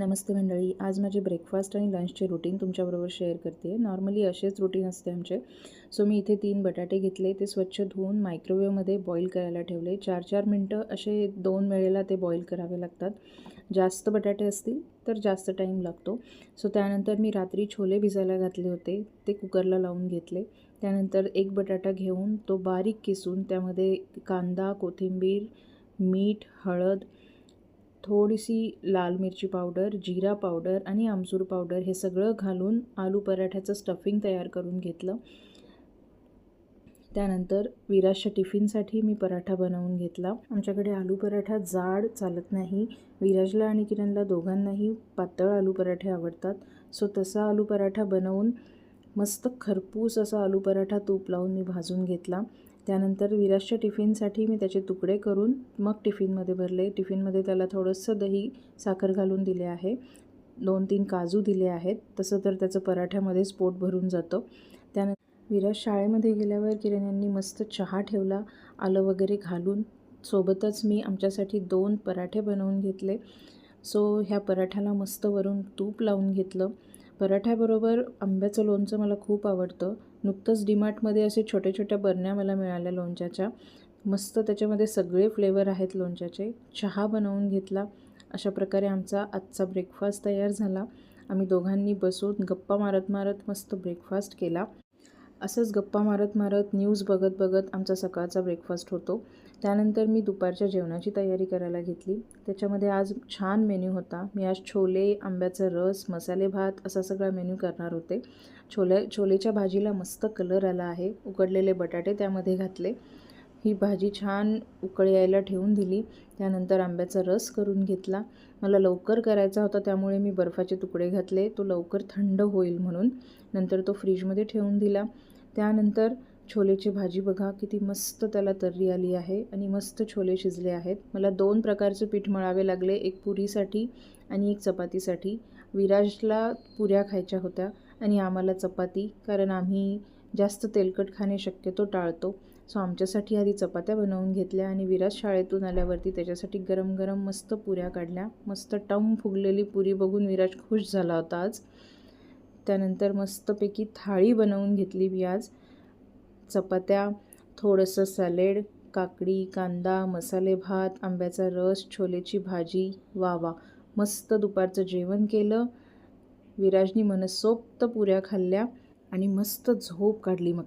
नमस्ते मंडळी. आज माझे ब्रेकफास्ट आणि लंचचे रुटीन तुमच्याबरोबर शेअर करते. नॉर्मली असेच रुटीन असते आमचे. सो मी इथे 3 बटाटे घेतले, ते स्वच्छ धुवून मायक्रोवेव्हमध्ये बॉईल करायला ठेवले. 4-4 मिनटं असे 2 वेळेला ते बॉईल करावे लागतात. जास्त बटाटे असतील तर जास्त टाईम लागतो. सो त्यानंतर मी रात्री छोले भिजायला घातले होते, ते कुकरला लावून घेतले. त्यानंतर एक बटाटा घेऊन तो बारीक किसून त्यामध्ये कांदा, कोथिंबीर, मीठ, हळद, थोडीशी लाल मिरची पावडर, जीरा पावडर आणि आमचूर पावडर हे सगळं घालून आलू पराठ्याचं स्टफिंग तयार करून घेतलं. त्यानंतर विराजच्या टिफिनसाठी मी पराठा बनवून घेतला. आमच्याकडे आलू पराठा जाड चालत नाही. विराजला आणि किरणला दोघांनाही पातळ आलू पराठे आवडतात. सो तसा आलू पराठा बनवून मस्त खरपूस असा आलू पराठा तूप लावून मी भाजून घेतला. त्यानंतर विराजच्या टिफिनसाठी मी त्याचे तुकडे करून मग टिफिनमध्ये भरले. टिफिनमध्ये त्याला थोडंसं दही, साखर घालून दिले आहे. 2-3 काजू दिले आहेत. तसं तर त्याचं पराठ्यामध्येच पोट भरून जातं. त्यानंतर विराज शाळेमध्ये गेल्यावर किरण यांनी मस्त चहा ठेवला, आलं वगैरे घालून. सोबतच मी आमच्यासाठी 2 पराठे बनवून घेतले. सो ह्या पराठ्याला मस्त वरून तूप लावून घेतलं. पराठ्याबरोबर आंब्याचं लोणचं मला खूप आवडतं. नुकतंच डीमार्टमध्ये असे छोट्या बरण्या मला मिळाल्या लोणच्याच्या. मस्त त्याच्यामध्ये सगळे फ्लेवर आहेत लोणच्याचे. चहा बनवून घेतला. अशा प्रकारे आमचा आजचा ब्रेकफास्ट तयार झाला. आम्ही दोघांनी बसून गप्पा मारत मस्त ब्रेकफास्ट केला. असंच गप्पा मारत न्यूज बघत आमचा सकाळचा ब्रेकफास्ट होतो. त्यानंतर मी दुपारच्या जेवणाची तयारी करायला घेतली. त्याच्यामध्ये आज छान मेन्यू होता. मी आज छोले, आंब्याचा रस, मसाले भात असा सगळा मेन्यू करणार होते. छोलेच्या भाजीला मस्त कलर आला आहे. उकडलेले बटाटे त्यामध्ये घातले. ही भाजी छान उकळी यायला ठेवून दिली. त्यानंतर आंब्याचा रस करून घेतला. मला लवकर करायचा होता त्यामुळे मी बर्फाचे तुकडे घातले, तो लवकर थंड होईल म्हणून. नंतर तो फ्रीजमध्ये ठेवून दिला. त्यानंतर छोलेची भाजी बघा किती मस्त त्याला तर्री आली आहे आणि मस्त छोले शिजले आहेत. मला 2 प्रकारचे पीठ मळावे लागले, एक पुरीसाठी आणि एक चपातीसाठी. विराजला पुऱ्या खायच्या होत्या आणि आम्हाला चपाती, कारण आम्ही जास्त तेलकट खाणे शक्यतो टाळतो. सो आमच्यासाठी आधी चपात्या बनवून घेतल्या आणि विराज शाळेतून आल्यावरती त्याच्यासाठी गरम मस्त पुऱ्या काढल्या. मस्त टम फुगलेली पुरी बघून विराज खुश झाला होता आज. त्यानंतर मस्तपैकी थाळी बनवून घेतली मी आज. चपात्या, थोडंसं सॅलेड, काकडी, कांदा, मसाले भात, आंब्याचा रस, छोलेची भाजी. वा मस्त दुपारचं जेवण केलं. विराजनी मनसोक्त पुऱ्या खाल्ल्या आणि मस्त झोप काढली. मग